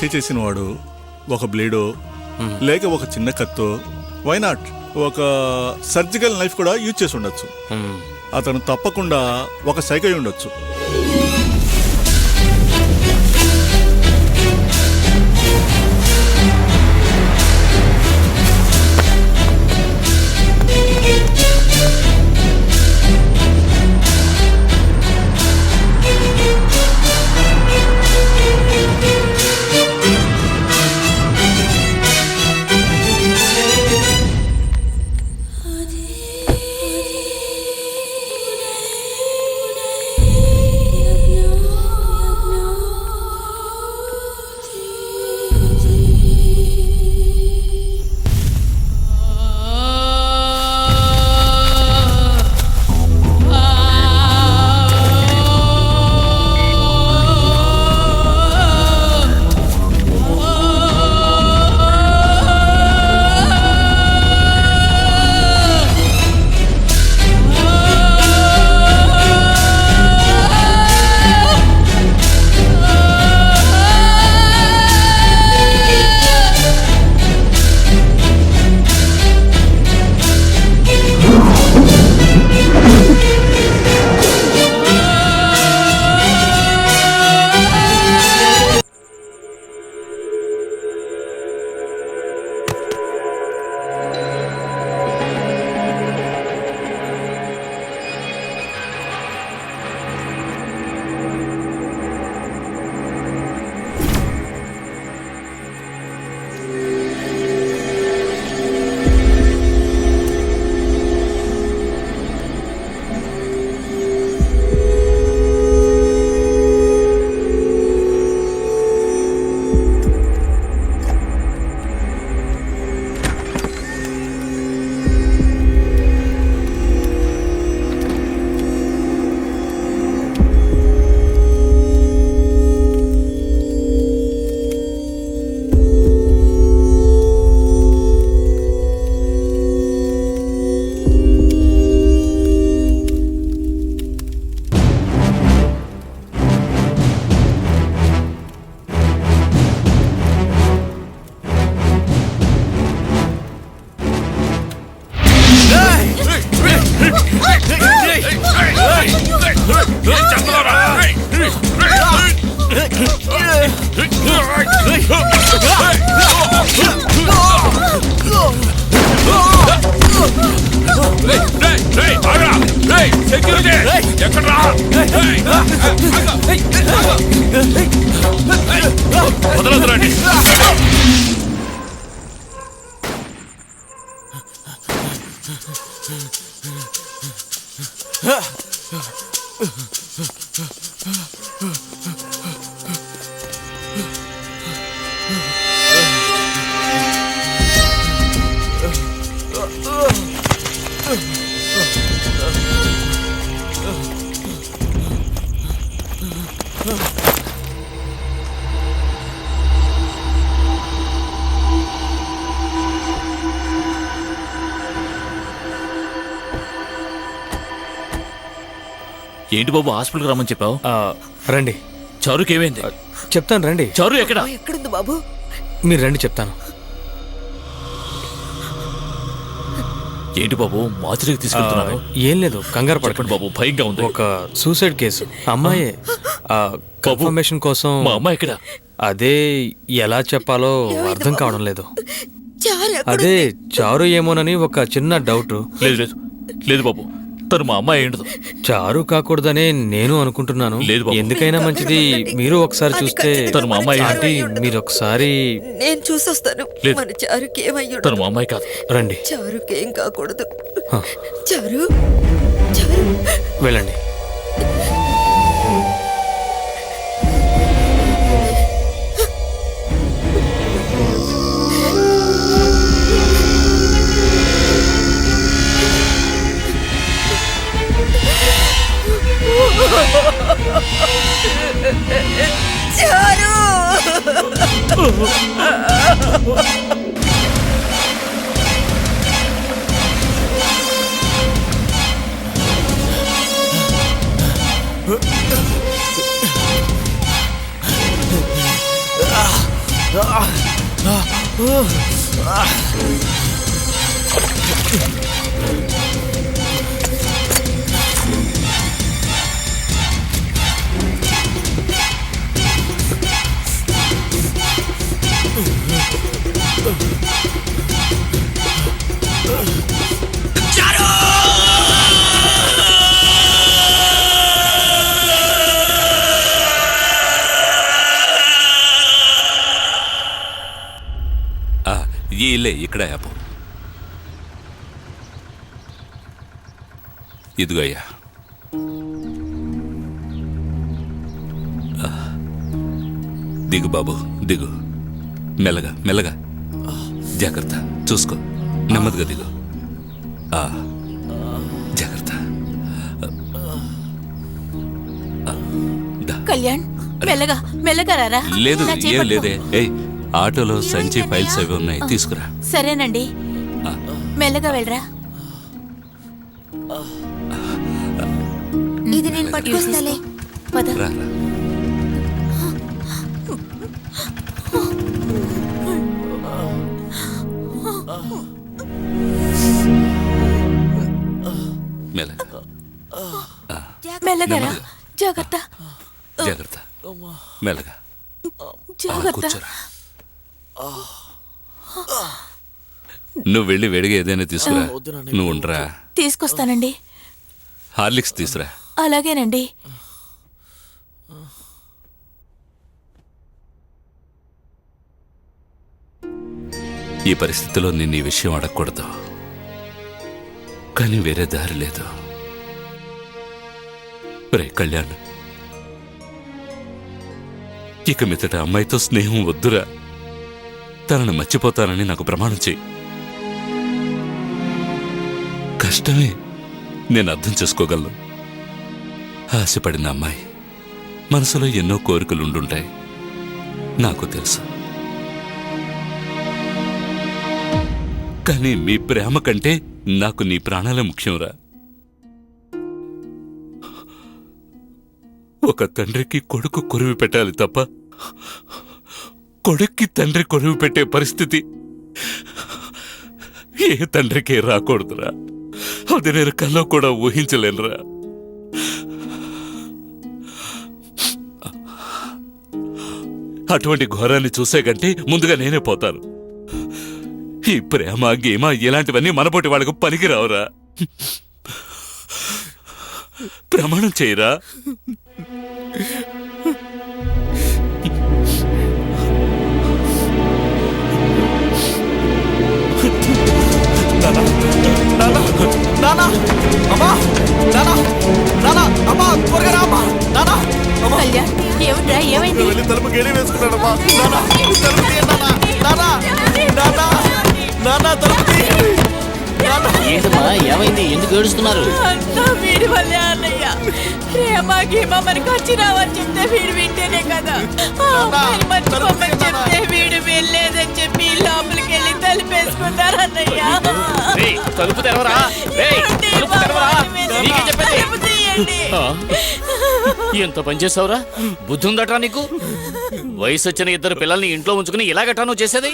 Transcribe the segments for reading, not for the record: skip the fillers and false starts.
హత్య చేసిన వాడు ఒక బ్లేడో లేక ఒక చిన్న కత్తో, వై నాట్ ఒక సర్జికల్ నైఫ్ కూడా యూజ్ చేసి ఉండొచ్చు. అతను తప్పకుండా ఒక సైకో అయి ఉండొచ్చు. ఏంటి బాబు హాస్పిటల్కి రమ్మని చెప్పావు? రండి. చారుకి ఏమైంది? చెప్తాను రండి. చారు ఎక్కడ? ఎక్కడుంది బాబు? మీరు రండి చెప్తాను. ఏంటి బాబు మాదిరికి తీసుకెళ్తున్నావు? ఏం లేదు, కంగారు పడకండి బాబు, భయంగా ఉంది. ఒక సూసైడ్ కేసు. అమ్మాయే. కన్ఫర్మేషన్ కోసం. మా అమ్మాయి ఎక్కడ? అదే ఎలా చెప్పాలో అర్థం కావడం లేదు. చారు అదే చారు ఏమోనని ఒక చిన్న డౌట్. లేదు లేదు లేదు బాబు, తను మా అమ్మాయి ఉండదు. చారు కాకూడదనే నేను అనుకుంటున్నాను. ఎందుకైనా మంచిది మీరు ఒకసారి చూస్తే. తను మా అమ్మాయి. ఆంటీ మీరు ఒకసారి. నేను చూసొస్తాను. మన చారుకి ఏమయ్యో? తను మా అమ్మాయి కాదు. రండి. చారుకి ఏం కాకూడదు. చారు చారు వెళ్ళండి. చారు ఈ ఇల్లే ఇక్కడ యాపో. ఇదిగో అయ్యా. దిగు బాబు, దిగు. మెల్లగా మెల్లగా, జాగ్రత్త, చూసుకో, నెమ్మదిగా దిగు. జాగ్రత్త. కళ్యాణ్, మెల్లగా మెల్లగా రారా. లేదు, ఏం లేదే. ఏయ్, ఆటోలో సంచి ఫైల్స్ అవి ఉన్నాయి, తీసుకురా. సరేనండి, మెల్లగా వెళ్ళరా. ఇది నేను పట్టుకొస్తాలే. పద. రా. మెల్లగా రా. జాగ్రత్త జాగ్రత్త, మెల్లగా. జాగ్రత్త. కూర్చోరా. నువ్వు వెళ్ళి వేడిగా ఏదైనా తీసుకురా. నువ్వు ఉండరా. తీసుకొస్తానండి. హార్లిక్స్ తీసురా. అలాగేనండి. ఈ పరిస్థితిలో నిన్ను ఈ విషయం అడగకూడదు, కానీ వేరే దారి లేదు. రే కళ్యాణ్, ఇక మీదట అమ్మాయితో స్నేహం వద్దురా. తనను మర్చిపోతానని నాకు ప్రమాణం చెయ్యి. కష్టమే, నేను అర్థం చేసుకోగలను. ఆశపడిన అమ్మాయి మనసులో ఎన్నో కోరికలుండుంటాయి, నాకు తెలుసు. కానీ మీ ప్రేమ కంటే నాకు నీ ప్రాణాలే ముఖ్యంరా. ఒక తండ్రికి కొడుకు కొరివి పెట్టాలి తప్ప కొడుక్కి తండ్రి కొరివి పెట్టే పరిస్థితి ఏ తండ్రికే రాకూడదురా. అది నేను కల్లో కూడా ఊహించలేనురా. అటువంటి ఘోరాన్ని చూసే కంటే ముందుగా నేనే పోతాను. ఈ ప్రేమ గేమ ఇలాంటివన్నీ మనపోటి వాళ్ళకు పనికిరావురా. ప్రమాణం చేయరా. కళ్యాణ్, ఏమిట్రా, ఏమైంది? తలుపు గేడి వేసుకున్నాడమ్మా. ఏంటమ్మా, ఏమైంది? ఎందుకు ఏడుస్తున్నారు? అంతా వీడి వల్లే అన్నయ్య. ప్రేమ గీమ మనకు వచ్చి రావని చెప్తే వీడు వింటేనే కదా. ఆ అమ్మాయిని మర్చిపోమని చెప్తే వీడు వెళ్ళలేదని చెప్పి లోపలికి వెళ్ళి తలుపేసుకున్నారు అన్నయ్య. తలుపు తెరవరా. తలుపు తీయండి. ఎంత పనిచేసావురా? బుద్ధి ఉందట్రా నీకు? వయసు వచ్చిన ఇద్దరు పిల్లల్ని ఇంట్లో ఉంచుకుని ఇలాగట్టా నువ్వు చేసేది?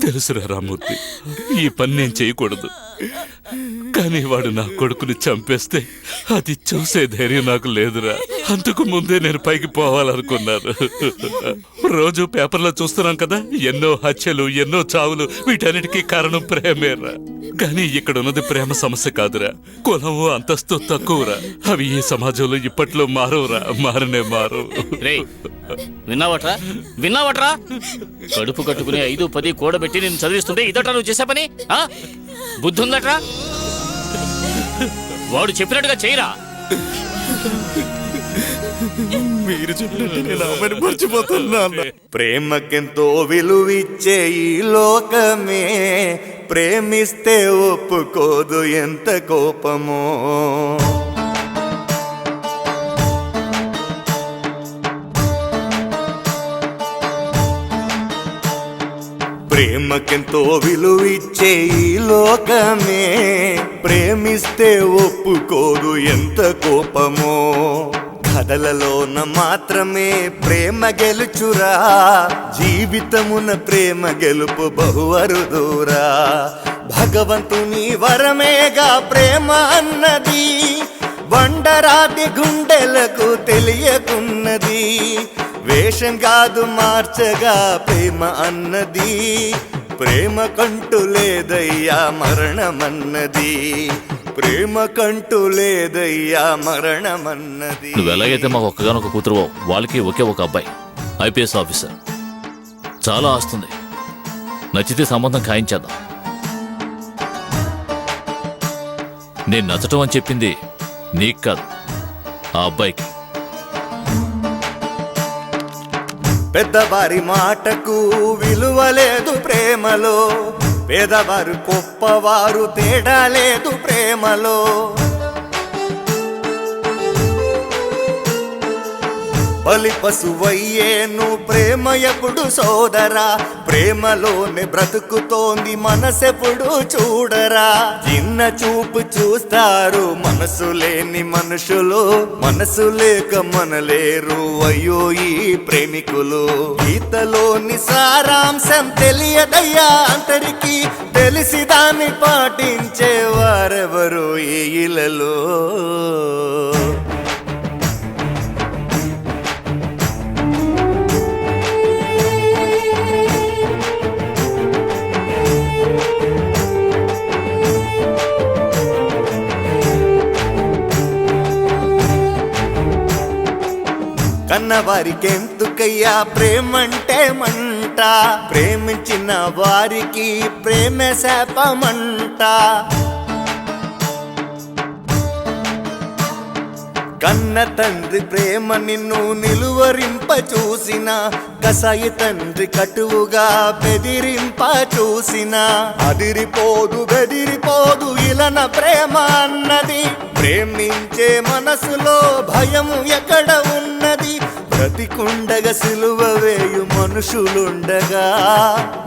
తెలుసురా రామూర్తి, ఈ పని నేను చేయకూడదు. కానీ వాడు నా కొడుకుని చంపేస్తే అది చూసే ధైర్యం నాకు లేదురా. అంతకు ముందే నేను పైకి పోవాలనుకున్నాను. రోజు పేపర్లో చూస్తున్నాం కదా, ఎన్నో హత్యలు, ఎన్నో చావులు. వీటన్నిటికీ కారణం ప్రేమేరా. కానీ ఇక్కడ ఉన్నది ప్రేమ సమస్య కాదురా, కులము అంతస్తు తక్కువరా. అవి ఈ సమాజంలో ఇప్పట్లో మారురా, మారనే మారు. విన్నావట్రా? కడుపు కట్టుకుని 5-10 కూడబెట్టి నేను చదివిస్తుంటే ఇదట్రా నువ్వు చేసే పని? బుద్ధి ఉందట్రా? వాడు చెప్పినట్టుగా చేయరా. మీరు చెప్పినట్టు నేను అమ్మని మర్చిపోతున్నా. ప్రేమకెంతో విలువిచ్చే ఈ లోకమే ప్రేమిస్తే ఒప్పుకోదు ఎంత కోపమో. ప్రేమకెంతో విలువిచ్చే ఈ లోకమే ప్రేమిస్తే ఒప్పుకోదు ఎంత కోపమో. కథలలోన మాత్రమే ప్రేమ గెలుచురా, జీవితమున ప్రేమ గెలుపు బహువరుదూరా. భగవంతుని వరమేగా ప్రేమ అన్నది, బండరాతి గుండెలకు తెలియకున్నది. వేషం కాదు మార్చగా ప్రేమ అన్నది, ప్రేమ కంటూ లేదయ్యా మరణమన్నది, ప్రేమ కంటూ లేదయ్యా మరణమన్నది. నువ్వు ఎలాగైతే మాకు ఒక్కగానొక కూతురువో వాళ్ళకి ఒకే ఒక అబ్బాయి ఐపీఎస్ ఆఫీసర్. చాలా ఆస్తుంది. నచ్చితే సంబంధం ఖాయించేద్దాం. నేను నచ్చటం అని చెప్పింది నీకు కాదు, ఆ అబ్బాయికి. పెద్దవారి మాటకు విలువ లేదు ప్రేమలో, పేదవారు గొప్పవారు తేడా లేదు ప్రేమలో. బలి పశువయ్యేను ప్రేమ ఎప్పుడు సోదరా, ప్రేమలోనే బ్రతుకుతోంది మనసెప్పుడు చూడరా. చిన్న చూపు చూస్తారు మనసు లేని మనుషులు, మనసు లేక మనలేరు అయ్యో ఈ ప్రేమికులు. గీతలోని సారాంశం తెలియదయ్యా అందరికీ, తెలిసి దాన్ని పాటించే వారెవరు ఈ ఇలలో. కన్నవారికెందుకయ్యా ప్రేమంటే మంట, ప్రేమించిన వారికి ప్రేమ శాపమంట. కన్న తండ్రి ప్రేమ నిన్ను నిలువరింప చూసిన, కసాయి తండ్రి కటువుగా బెదిరింప చూసిన, అదిరిపోదు బెదిరిపోదు ఇలన ప్రేమ అన్నది. ప్రేమించే మనసులో భయం ఎక్కడ ఉన్నది, బ్రతికుండగా సిలువ వేయు మనుషులుండగా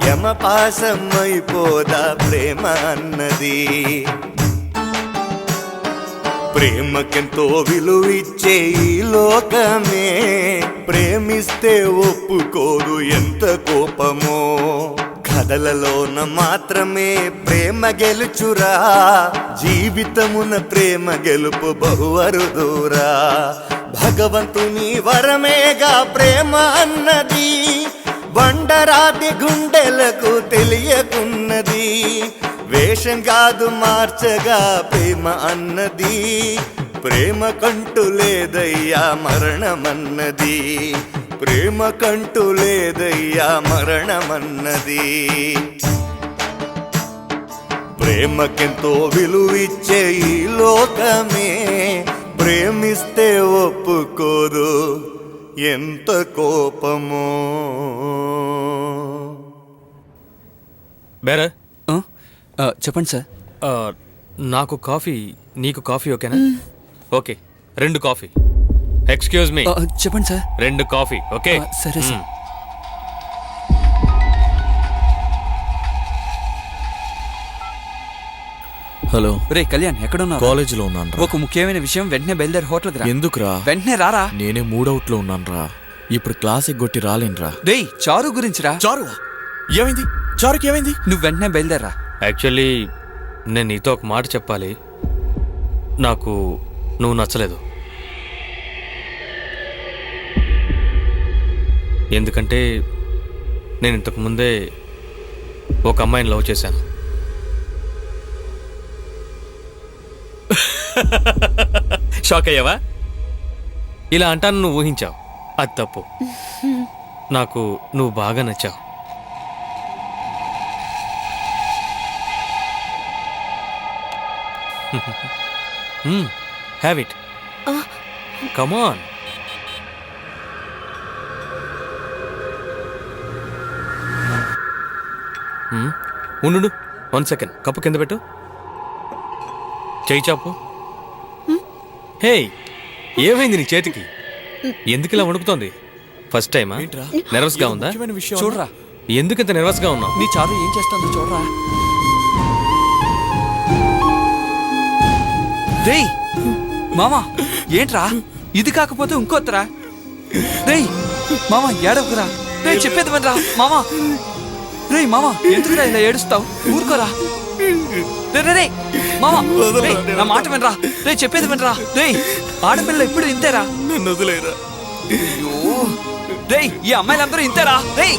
యమపాశం అయిపోదా ప్రేమ అన్నది. ప్రేమకెంతో విలువిచ్చే ఈ లోకమే, ప్రేమిస్తే ఒప్పుకోదు ఎంత కోపమో. కథలలోన మాత్రమే ప్రేమ గెలుచురా, జీవితమున ప్రేమ గెలుపు బహువరుదూరా. భగవంతుని వరమేగా ప్రేమ అన్నది, బండరాతి గుండెలకు తెలియకున్నది. వేషం కాదు మార్చగా ప్రేమ అన్నది, ప్రేమ కంటూ లేదయ్యా మరణమన్నది, ప్రేమ కంటూ లేదయ్యా మరణమన్నది. ప్రేమకెంతో విలువిచ్చే ఈ లోకమే, ప్రేమిస్తే ఒప్పుకోదు ఎంత కోపమో. బేరా చెప్పండి సార్. నాకు కాఫీ, నీకు కాఫీ ఓకేనా? Okay, 2 coffee. Excuse me. చెప్పండి సార్. 2 coffee okay? సరే సార్. హలో రే కళ్యాణ్, ఎక్కడున్నా? కాలేజీలో ఉన్నాను. ఒక ముఖ్యమైన విషయం, వెంటనే బయలుదేరి హోటల్కి రా. ఎందుకురా? వెంటనే రారా. నేనే మూడవుట్లో ఉన్నాను రా, ఇప్పుడు క్లాస్ ఎగ్గొట్టి రాలేనురా. రేయ్ చారు గురించి రా. చారు ఏమైంది? చారుకి ఏమైంది? నువ్వు వెంటనే బయలుదేరా. యాక్చువల్లీ నేను నీతో ఒక మాట చెప్పాలి. నాకు నువ్వు నచ్చలేదు. ఎందుకంటే నేను ఇంతకు ముందే ఒక అమ్మాయిని లవ్ చేశాను. షాక్ అయ్యావా? ఇలా అంటాను నువ్వు ఊహించావు, అది తప్పు. నాకు నువ్వు బాగా నచ్చావు. Have it. Come on. ఉండు, 1 సెకండ్. కప్పు కింద పెట్టు, చేయి చాపు. హే, ఏమైంది నీ చేతికి? ఎందుకు ఇలా వణుకుతోంది? ఫస్ట్ టైమా? నర్వస్ గా ఉందా? చూడరా, ఎందుకు ఇంత నర్వస్ గా ఉన్నావు? నీ చారు ఏం చేస్తుందో చూడరా. రేయ్ మామా, ఏంట్రా? ఇది కాకపోతే ఇంకోతరా. రేయ్ మామ ఏడవకురా. రేయ్ చెప్పేది వినరా మామ. రేయ్ మామ ఎందుకురా ఇలా ఏడుస్తావు? ఊరుకోరా. రే రే రే మామ, రేయ్ నా మాట వినరా. రేయ్ చెప్పేది వినరా. రేయ్ ఆడపిల్ల ఎప్పుడు ఇంతేరా. నన్ను వదిలేరా. అయ్యో రేయ్ ఈ అమ్మాయిలందరూ ఇంతేరా. రేయ్